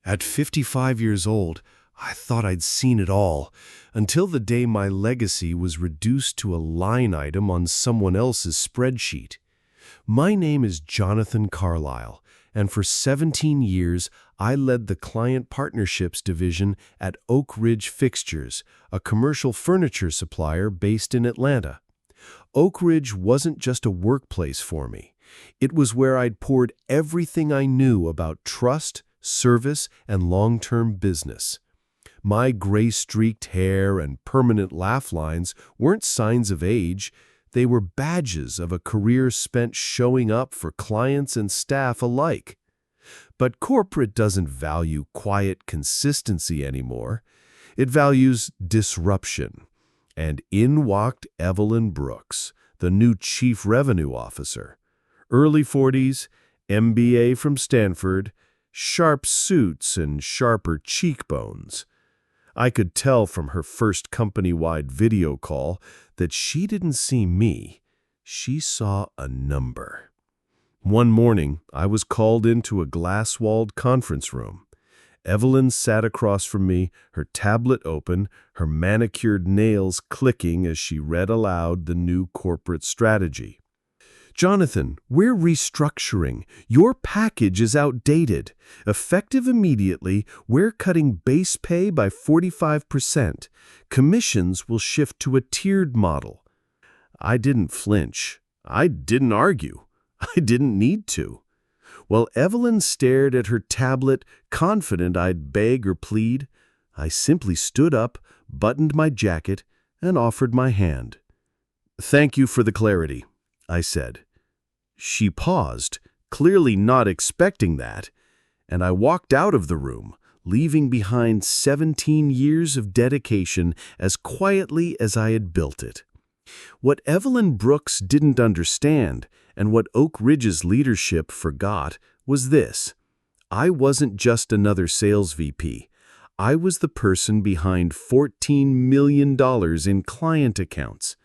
At 55 years old, I thought I'd seen it all, until the day my legacy was reduced to a line item on someone else's spreadsheet. My name is Jonathan Carlisle, and for 17 years I led the Client Partnerships Division at Oak Ridge Fixtures, a commercial furniture supplier based in Atlanta. Oak Ridge wasn't just a workplace for me. It was where I'd poured everything I knew about trust, service, and long-term business. My gray-streaked hair and permanent laugh lines weren't signs of age. They were badges of a career spent showing up for clients and staff alike. But corporate doesn't value quiet consistency anymore. It values disruption. And in walked Evelyn Brooks, the new Chief Revenue Officer. Early 40s, MBA from Stanford, sharp suits and sharper cheekbones. I could tell from her first company-wide video call that she didn't see me. She saw a number. One morning, I was called into a glass-walled conference room. Evelyn sat across from me, her tablet open, her manicured nails clicking as she read aloud the new corporate strategy. "Jonathan, we're restructuring. Your package is outdated. Effective immediately, we're cutting base pay by 45%. Commissions will shift to a tiered model." I didn't flinch. I didn't argue. I didn't need to. While Evelyn stared at her tablet, confident I'd beg or plead, I simply stood up, buttoned my jacket, and offered my hand. "Thank you for the clarity," I said. She paused, clearly not expecting that, and I walked out of the room, leaving behind 17 years of dedication as quietly as I had built it. What Evelyn Brooks didn't understand, and what Oak Ridge's leadership forgot, was this. I wasn't just another sales VP. I was the person behind $14 million in client accounts.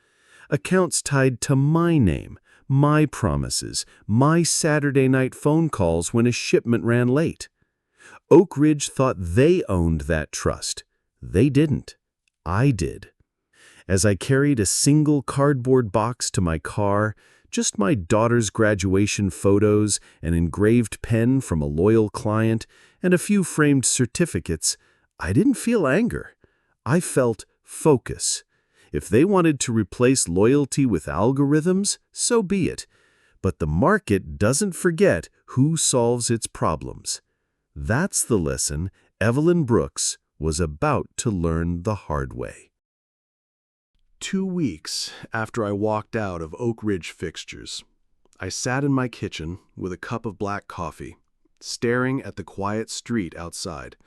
Accounts tied to my name, my promises, my Saturday night phone calls when a shipment ran late. Oak Ridge thought they owned that trust. They didn't. I did. As I carried a single cardboard box to my car, just my daughter's graduation photos, an engraved pen from a loyal client, and a few framed certificates, I didn't feel anger. I felt focus. If they wanted to replace loyalty with algorithms, so be it. But the market doesn't forget who solves its problems. That's the lesson Evelyn Brooks was about to learn the hard way. 2 weeks after I walked out of Oak Ridge Fixtures, I sat in my kitchen with a cup of black coffee, staring at the quiet street outside.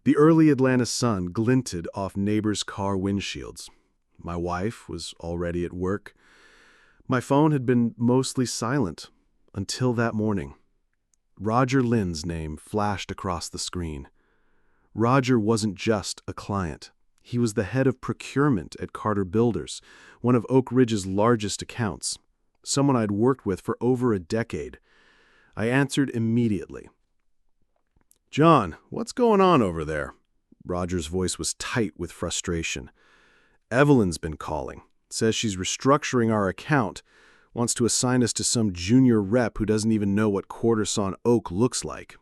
The early Atlanta sun glinted off neighbors' car windshields. My wife was already at work. My phone had been mostly silent until that morning. Roger Lynn's name flashed across the screen. Roger wasn't just a client. He was the head of procurement at Carter Builders, one of Oak Ridge's largest accounts, someone I'd worked with for over a decade. I answered immediately. "John, what's going on over there?" Roger's voice was tight with frustration. "Evelyn's been calling. Says she's restructuring our account. Wants to assign us to some junior rep who doesn't even know what quarter-sawn oak looks like."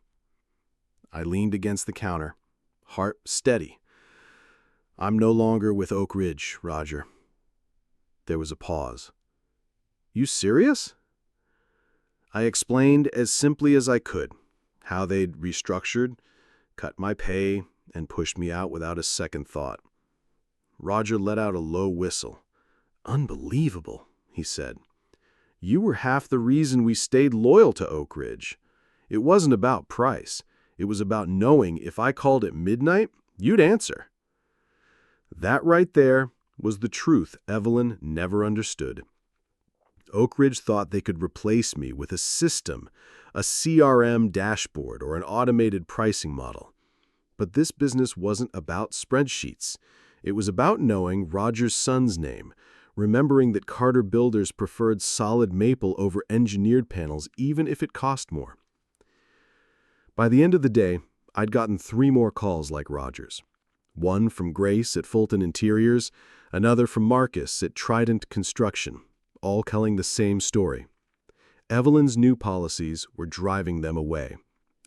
I leaned against the counter, heart steady. "I'm no longer with Oak Ridge, Roger." There was a pause. "You serious?" I explained as simply as I could how they'd restructured, cut my pay, and pushed me out without a second thought. Roger let out a low whistle. "Unbelievable," he said. "You were half the reason we stayed loyal to Oak Ridge. It wasn't about price. It was about knowing if I called at midnight, you'd answer." That right there was the truth Evelyn never understood. Oak Ridge thought they could replace me with a system, a CRM dashboard, or an automated pricing model. But this business wasn't about spreadsheets. It was about knowing Roger's son's name, remembering that Carter Builders preferred solid maple over engineered panels even if it cost more. By the end of the day, I'd gotten 3 more calls like Roger's. One from Grace at Fulton Interiors, another from Marcus at Trident Construction, all telling the same story. Evelyn's new policies were driving them away.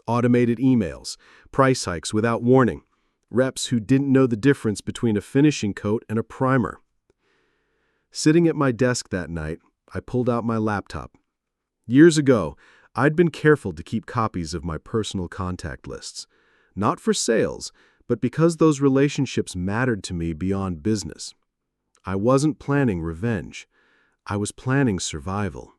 Automated emails, price hikes without warning, reps who didn't know the difference between a finishing coat and a primer. Sitting at my desk that night, I pulled out my laptop. Years ago, I'd been careful to keep copies of my personal contact lists, not for sales, but because those relationships mattered to me beyond business. I wasn't planning revenge. I was planning survival.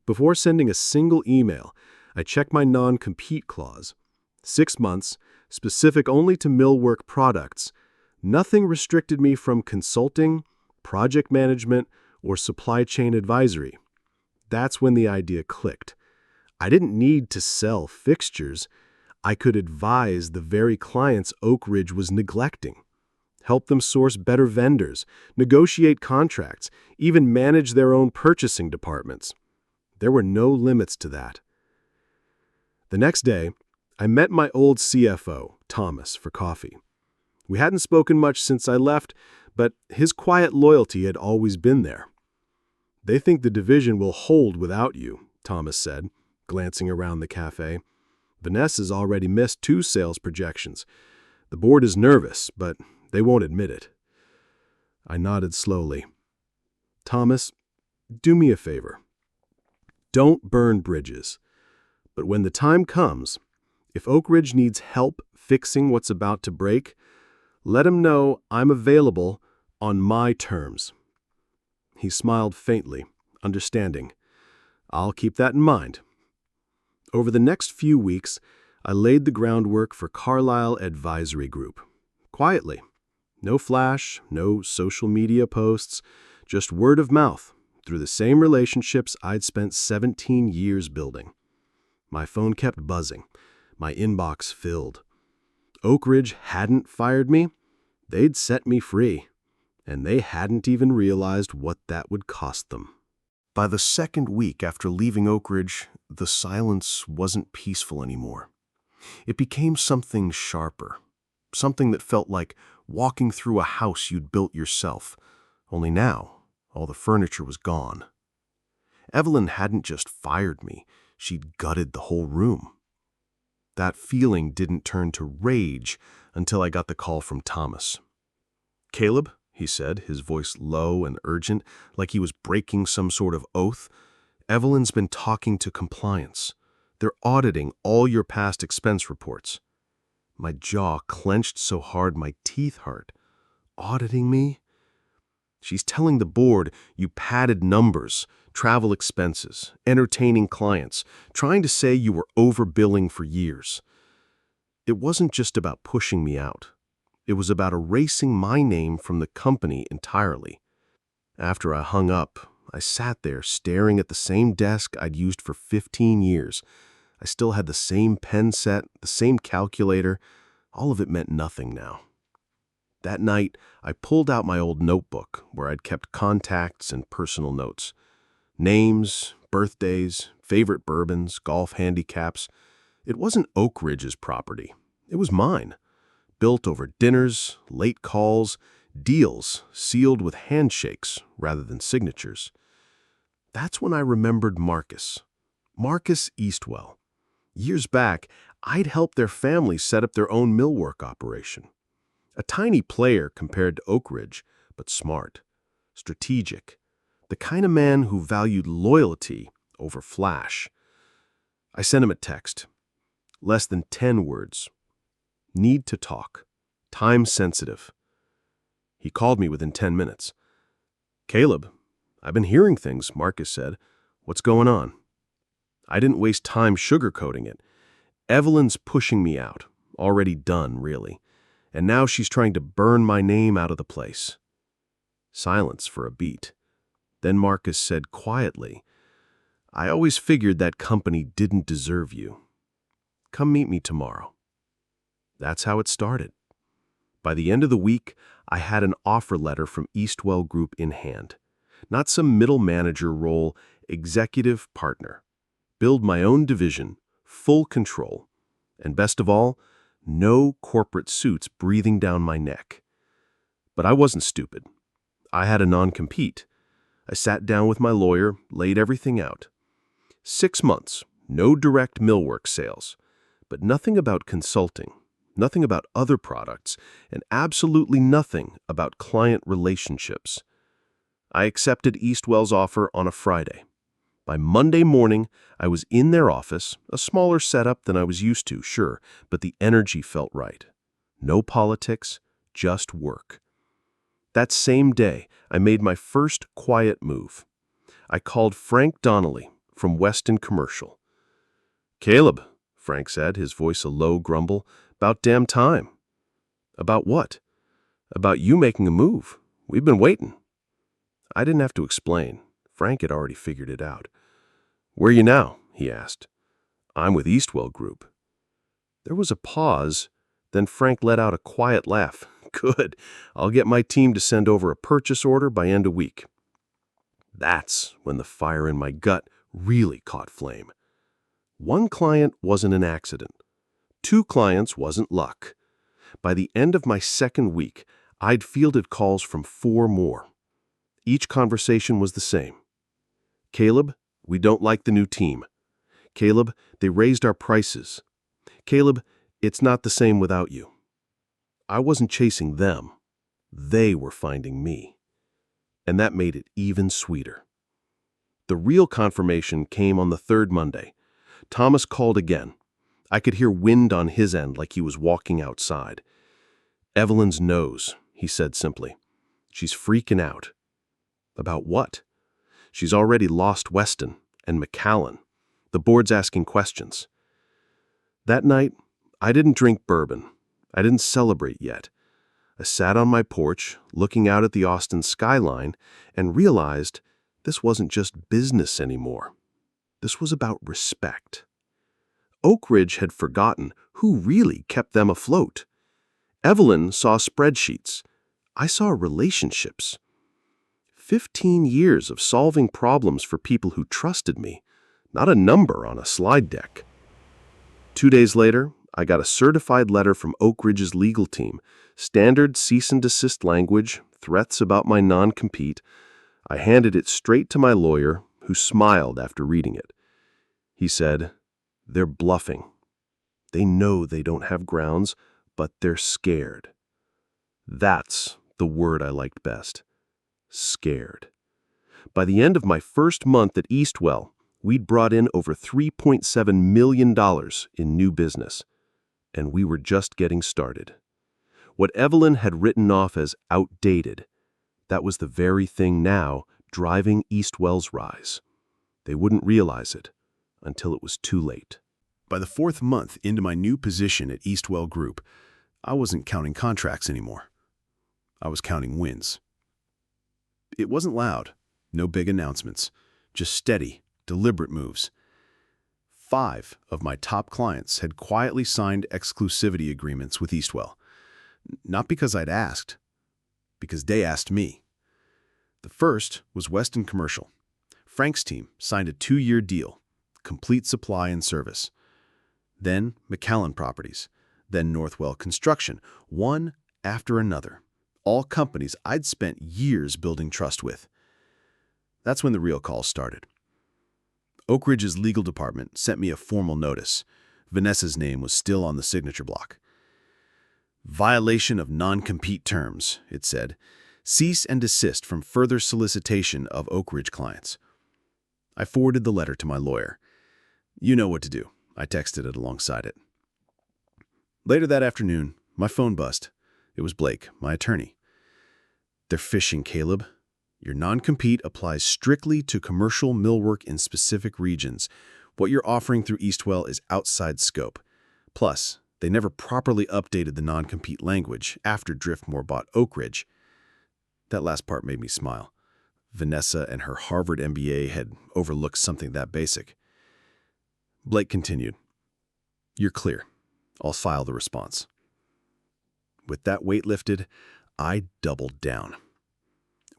Before sending a single email, I checked my non-compete clause. 6 months, specific only to millwork products. Nothing restricted me from consulting, project management, or supply chain advisory. That's when the idea clicked. I didn't need to sell fixtures. I could advise the very clients Oak Ridge was neglecting, help them source better vendors, negotiate contracts, even manage their own purchasing departments. There were no limits to that. The next day, I met my old CFO, Thomas, for coffee. We hadn't spoken much since I left, but his quiet loyalty had always been there. "They think the division will hold without you," Thomas said, glancing around the cafe. "Vanessa's already missed 2 sales projections. The board is nervous, but they won't admit it." I nodded slowly. "Thomas, do me a favor. Don't burn bridges. But when the time comes, if Oak Ridge needs help fixing what's about to break, let him know I'm available on my terms." He smiled faintly, understanding. "I'll keep that in mind." Over the next few weeks, I laid the groundwork for Carlisle Advisory Group. Quietly. No flash, no social media posts, just word of mouth through the same relationships I'd spent 17 years building. My phone kept buzzing, my inbox filled. Oak Ridge hadn't fired me. They'd set me free, and they hadn't even realized what that would cost them. By the second week after leaving Oak Ridge, the silence wasn't peaceful anymore. It became something sharper, something that felt like walking through a house you'd built yourself, only now all the furniture was gone. Evelyn hadn't just fired me, she'd gutted the whole room. That feeling didn't turn to rage until I got the call from Thomas. "Caleb," he said, his voice low and urgent, like he was breaking some sort of oath, "Evelyn's been talking to compliance. They're auditing all your past expense reports." My jaw clenched so hard my teeth hurt. Auditing me? "She's telling the board you padded numbers, travel expenses, entertaining clients, trying to say you were overbilling for years." It wasn't just about pushing me out. It was about erasing my name from the company entirely. After I hung up, I sat there staring at the same desk I'd used for 15 years. I still had the same pen set, the same calculator. All of it meant nothing now. That night, I pulled out my old notebook where I'd kept contacts and personal notes. Names, birthdays, favorite bourbons, golf handicaps. It wasn't Oak Ridge's property. It was mine. Built over dinners, late calls, deals sealed with handshakes rather than signatures. That's when I remembered Marcus Eastwell. Years back, I'd helped their family set up their own millwork operation. A tiny player compared to Oak Ridge, but smart, strategic, the kind of man who valued loyalty over flash. I sent him a text. Less than 10 words. "Need to talk. Time sensitive." He called me within 10 minutes. "Caleb, I've been hearing things," Marcus said. "What's going on?" I didn't waste time sugarcoating it. "Evelyn's pushing me out. Already done, really. And now she's trying to burn my name out of the place." Silence for a beat. Then Marcus said quietly, "I always figured that company didn't deserve you. Come meet me tomorrow." That's how it started. By the end of the week, I had an offer letter from Eastwell Group in hand. Not some middle manager role, executive partner. Build my own division, full control. And best of all, no corporate suits breathing down my neck. But I wasn't stupid. I had a non-compete. I sat down with my lawyer, laid everything out. 6 months, no direct millwork sales, but nothing about consulting, nothing about other products, and absolutely nothing about client relationships. I accepted Eastwell's offer on a Friday. By Monday morning, I was in their office, a smaller setup than I was used to, sure, but the energy felt right. No politics, just work. That same day, I made my first quiet move. I called Frank Donnelly from Weston Commercial. "Caleb," Frank said, his voice a low grumble, "about damn time." "About what?" "About you making a move. We've been waiting." I didn't have to explain. Frank had already figured it out. "Where are you now?" he asked. "I'm with Eastwell Group." There was a pause, then Frank let out a quiet laugh. "Good. I'll get my team to send over a purchase order by end of week." That's when the fire in my gut really caught flame. One client wasn't an accident. 2 clients wasn't luck. By the end of my second week, I'd fielded calls from 4 more. Each conversation was the same. "Caleb, we don't like the new team. Caleb, they raised our prices. Caleb, it's not the same without you." I wasn't chasing them. They were finding me. And that made it even sweeter. The real confirmation came on the 3rd Monday. Thomas called again. I could hear wind on his end like he was walking outside. "Evelyn's knows," he said simply. "She's freaking out." "About what?" "She's already lost Weston and McAllen. The board's asking questions." That night, I didn't drink bourbon. I didn't celebrate yet. I sat on my porch, looking out at the Austin skyline, and realized this wasn't just business anymore. This was about respect. Oak Ridge had forgotten who really kept them afloat. Evelyn saw spreadsheets. I saw relationships. 15 years of solving problems for people who trusted me, not a number on a slide deck. 2 days later, I got a certified letter from Oak Ridge's legal team, standard cease and desist language, threats about my non-compete. I handed it straight to my lawyer, who smiled after reading it. He said, "They're bluffing. They know they don't have grounds, but they're scared." That's the word I liked best. Scared. By the end of my first month at Eastwell, we'd brought in over $3.7 million in new business. And we were just getting started. What Evelyn had written off as outdated, that was the very thing now driving Eastwell's rise. They wouldn't realize it until it was too late. By the 4th month into my new position at Eastwell Group, I wasn't counting contracts anymore. I was counting wins. It wasn't loud, no big announcements, just steady, deliberate moves. 5 of my top clients had quietly signed exclusivity agreements with Eastwell. Not because I'd asked, because they asked me. The first was Weston Commercial. Frank's team signed a 2-year deal, complete supply and service. Then McAllen Properties, then Northwell Construction, one after another. All companies I'd spent years building trust with. That's when the real calls started. Oak Ridge's legal department sent me a formal notice. Vanessa's name was still on the signature block. "Violation of non-compete terms," it said. "Cease and desist from further solicitation of Oak Ridge clients." I forwarded the letter to my lawyer. "You know what to do," I texted it alongside it. Later that afternoon, my phone buzzed. It was Blake, my attorney. "They're fishing, Caleb. Your non-compete applies strictly to commercial millwork in specific regions. What you're offering through Eastwell is outside scope. Plus, they never properly updated the non-compete language after Driftmore bought Oak Ridge." That last part made me smile. Vanessa and her Harvard MBA had overlooked something that basic. Blake continued, "You're clear. I'll file the response." With that weight lifted, I doubled down.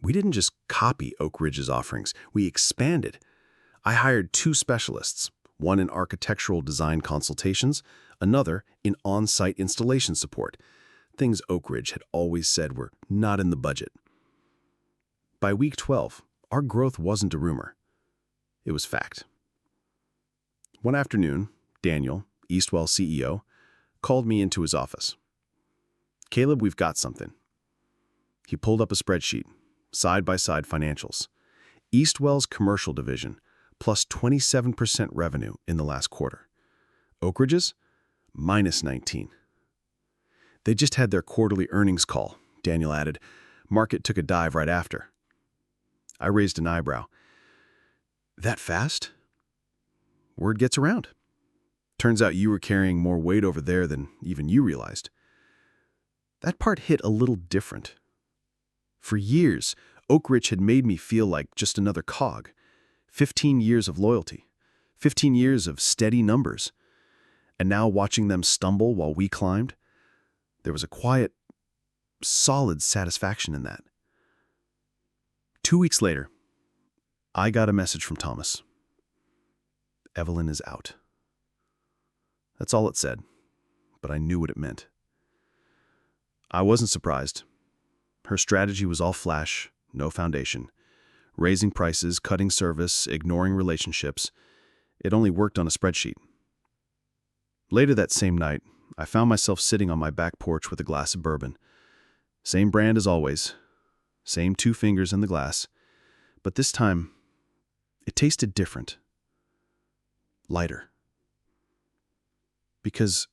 We didn't just copy Oak Ridge's offerings, we expanded. I hired 2 specialists, one in architectural design consultations, another in on-site installation support, things Oak Ridge had always said were not in the budget. By week 12, our growth wasn't a rumor. It was fact. One afternoon, Daniel, Eastwell CEO, called me into his office. "Caleb, we've got something." He pulled up a spreadsheet, side-by-side financials. Eastwell's commercial division, plus 27% revenue in the last quarter. Oak Ridge's, minus 19. They just had their quarterly earnings call, Daniel added. Market took a dive right after. I raised an eyebrow. That fast? Word gets around. Turns out you were carrying more weight over there than even you realized. That part hit a little different. For years, Oak Ridge had made me feel like just another cog. 15 years of loyalty. 15 years of steady numbers. And now watching them stumble while we climbed, there was a quiet, solid satisfaction in that. 2 weeks later, I got a message from Thomas. Evelyn is out. That's all it said, but I knew what it meant. I wasn't surprised. Her strategy was all flash, no foundation. Raising prices, cutting service, ignoring relationships. It only worked on a spreadsheet. Later that same night, I found myself sitting on my back porch with a glass of bourbon. Same brand as always. Same 2 fingers in the glass. But this time, it tasted different. Lighter. Because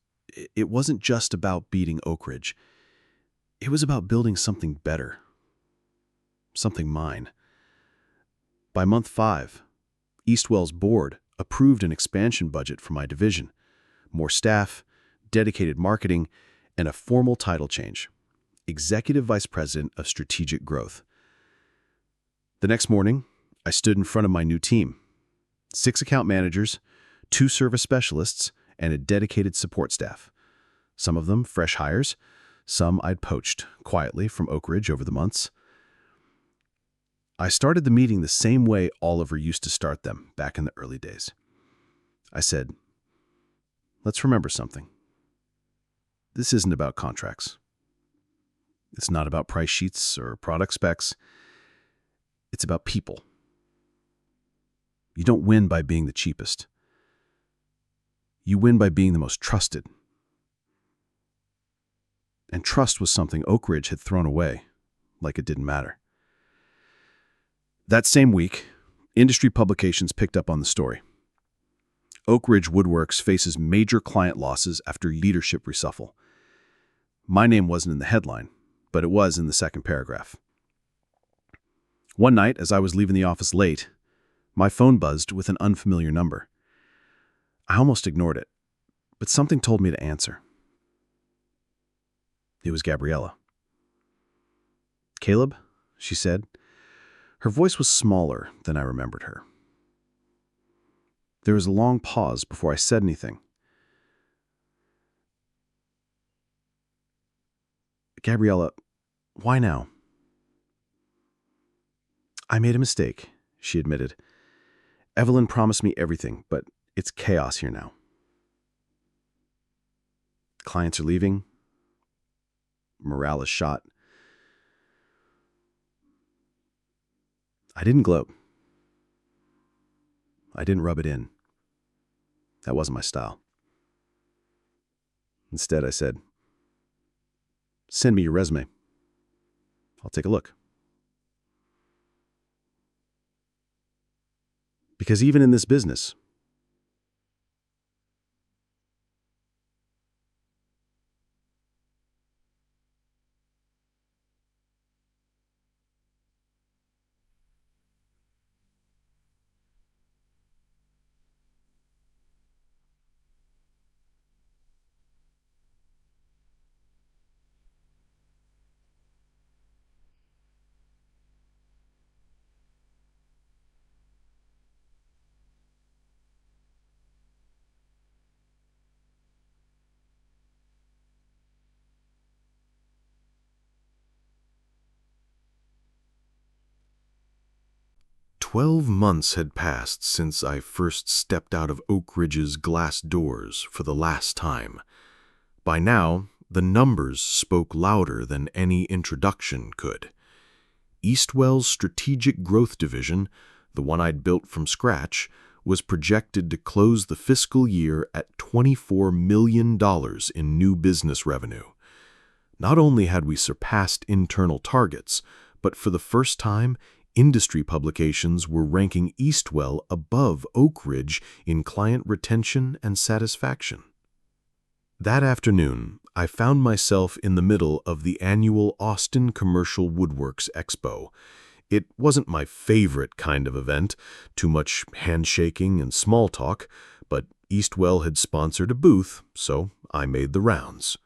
it wasn't just about beating Oak Ridge. It was about building something better. Something mine. By month 5, Eastwell's board approved an expansion budget for my division. More staff, dedicated marketing, and a formal title change. Executive Vice President of Strategic Growth. The next morning, I stood in front of my new team. 6 account managers, 2 service specialists, and a dedicated support staff. Some of them fresh hires, some I'd poached quietly from Oak Ridge over the months. I started the meeting the same way Oliver used to start them back in the early days. I said, "Let's remember something. This isn't about contracts. It's not about price sheets or product specs. It's about people. You don't win by being the cheapest. You win by being the most trusted." And trust was something Oak Ridge had thrown away, like it didn't matter. That same week, industry publications picked up on the story. Oak Ridge Woodworks faces major client losses after leadership reshuffle. My name wasn't in the headline, but it was in the second paragraph. One night, as I was leaving the office late, my phone buzzed with an unfamiliar number. I almost ignored it, but something told me to answer. It was Gabriella. "Caleb," she said. Her voice was smaller than I remembered her. There was a long pause before I said anything. "Gabriella, why now?" "I made a mistake," she admitted. "Evelyn promised me everything, but it's chaos here now. Clients are leaving. Morale is shot. I didn't gloat. I didn't rub it in. That wasn't my style. Instead, I said, 'Send me your resume. I'll take a look.' Because even in this business, 12 months had passed since I first stepped out of Oak Ridge's glass doors for the last time. By now, the numbers spoke louder than any introduction could. Eastwell's Strategic Growth Division, the one I'd built from scratch, was projected to close the fiscal year at $24 million in new business revenue. Not only had we surpassed internal targets, but for the first time, industry publications were ranking Eastwell above Oak Ridge in client retention and satisfaction. That afternoon, I found myself in the middle of the annual Austin Commercial Woodworks Expo. It wasn't my favorite kind of event, too much handshaking and small talk, but Eastwell had sponsored a booth, so I made the rounds.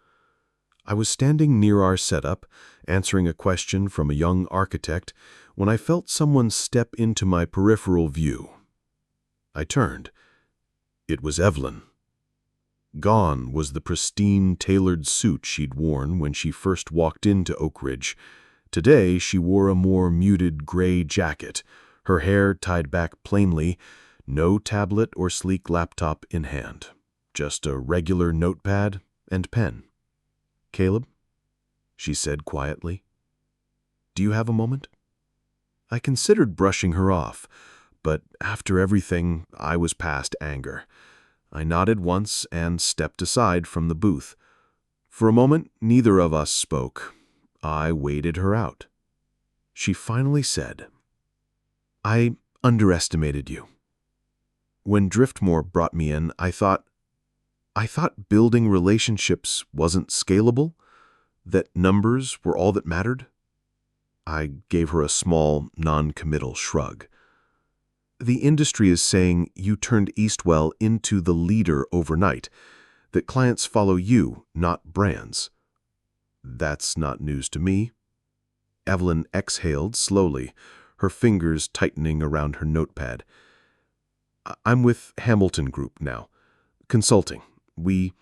I was standing near our setup, answering a question from a young architect, when I felt someone step into my peripheral view. I turned. It was Evelyn. Gone was the pristine, tailored suit she'd worn when she first walked into Oak Ridge. Today, she wore a more muted gray jacket, her hair tied back plainly, no tablet or sleek laptop in hand, just a regular notepad and pen. "Caleb," she said quietly, "do you have a moment?" I considered brushing her off, but after everything, I was past anger. I nodded once and stepped aside from the booth. For a moment, neither of us spoke. I waited her out. She finally said, "I underestimated you. When Driftmore brought me in, I thought building relationships wasn't scalable, that numbers were all that mattered." I gave her a small, non-committal shrug. "The industry is saying you turned Eastwell into the leader overnight, that clients follow you, not brands." "That's not news to me." Evelyn exhaled slowly, her fingers tightening around her notepad. "I'm with Hamilton Group now, consulting. We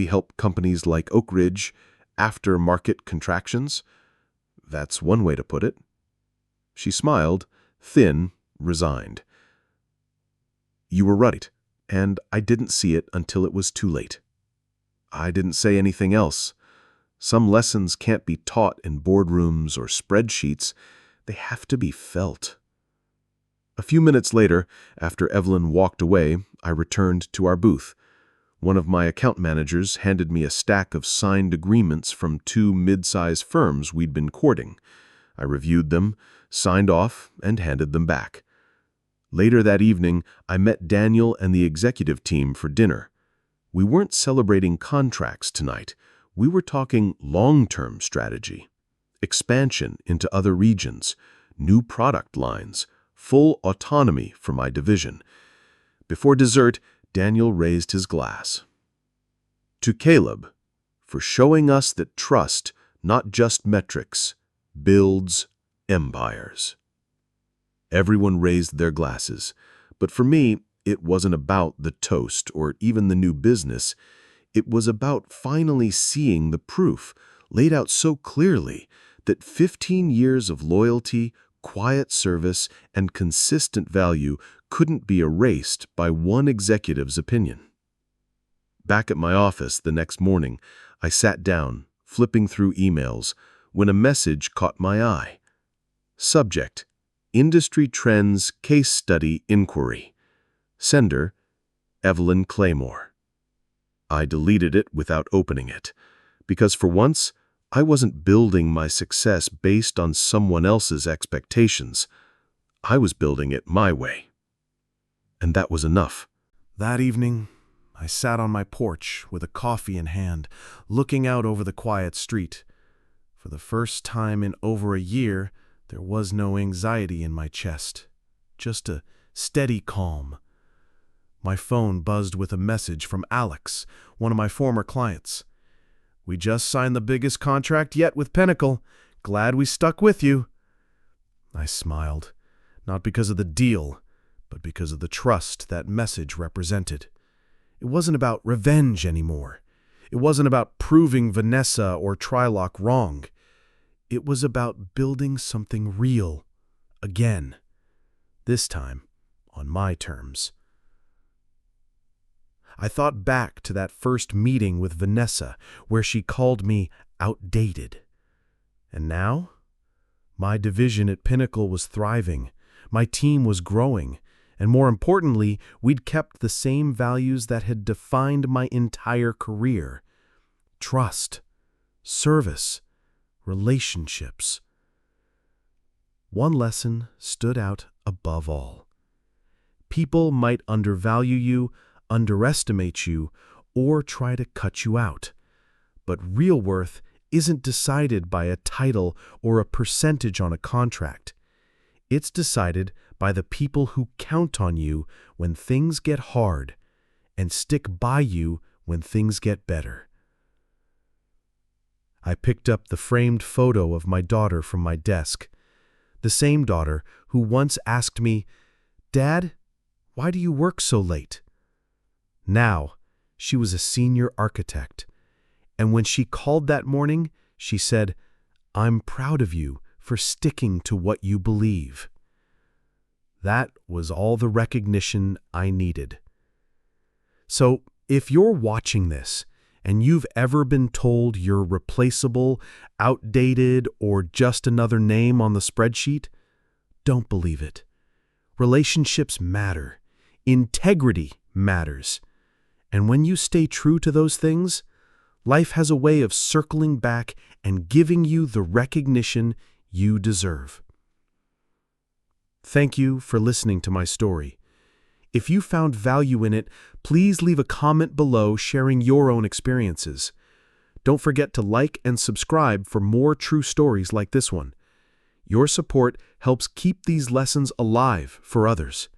help companies like Oak Ridge after market contractions. That's one way to put it." She smiled, thin, resigned. "You were right, and I didn't see it until it was too late." I didn't say anything else. Some lessons can't be taught in boardrooms or spreadsheets. They have to be felt. A few minutes later, after Evelyn walked away, I returned to our booth. One of my account managers handed me a stack of signed agreements from 2 mid-size firms we'd been courting. I reviewed them, signed off, and handed them back. Later that evening, I met Daniel and the executive team for dinner. We weren't celebrating contracts tonight. We were talking long-term strategy, expansion into other regions, new product lines, full autonomy for my division. Before dessert, Daniel raised his glass. "To Caleb, for showing us that trust, not just metrics, builds empires." Everyone raised their glasses, but for me, it wasn't about the toast or even the new business. It was about finally seeing the proof, laid out so clearly, that 15 years of loyalty, quiet service, and consistent value couldn't be erased by one executive's opinion. Back at my office the next morning, I sat down, flipping through emails, when a message caught my eye. Subject: Industry Trends Case Study Inquiry. Sender: Evelyn Claymore. I deleted it without opening it, because for once, I wasn't building my success based on someone else's expectations. I was building it my way. And that was enough. That evening, I sat on my porch with a coffee in hand, looking out over the quiet street. For the first time in over a year, there was no anxiety in my chest, just a steady calm. My phone buzzed with a message from Alex, one of my former clients. "We just signed the biggest contract yet with Pinnacle. Glad we stuck with you." I smiled, not because of the deal, but because of the trust that message represented. It wasn't about revenge anymore. It wasn't about proving Vanessa or Trilok wrong. It was about building something real, again. this time on my terms. I thought back to that first meeting with Vanessa where she called me outdated. And now, my division at Pinnacle was thriving, my team was growing, and more importantly, we'd kept the same values that had defined my entire career: trust, service, relationships. One lesson stood out above all. People might undervalue you, underestimate you, or try to cut you out. But real worth isn't decided by a title or a percentage on a contract. It's decided by the people who count on you when things get hard and stick by you when things get better. I picked up the framed photo of my daughter from my desk, the same daughter who once asked me, "Dad, why do you work so late?" Now, she was a senior architect, and when she called that morning, she said, "I'm proud of you for sticking to what you believe." That was all the recognition I needed. So, if you're watching this and you've ever been told you're replaceable, outdated, or just another name on the spreadsheet, don't believe it. Relationships matter. Integrity matters. And when you stay true to those things, life has a way of circling back and giving you the recognition you deserve. Thank you for listening to my story. If you found value in it, please leave a comment below sharing your own experiences. Don't forget to like and subscribe for more true stories like this one. Your support helps keep these lessons alive for others.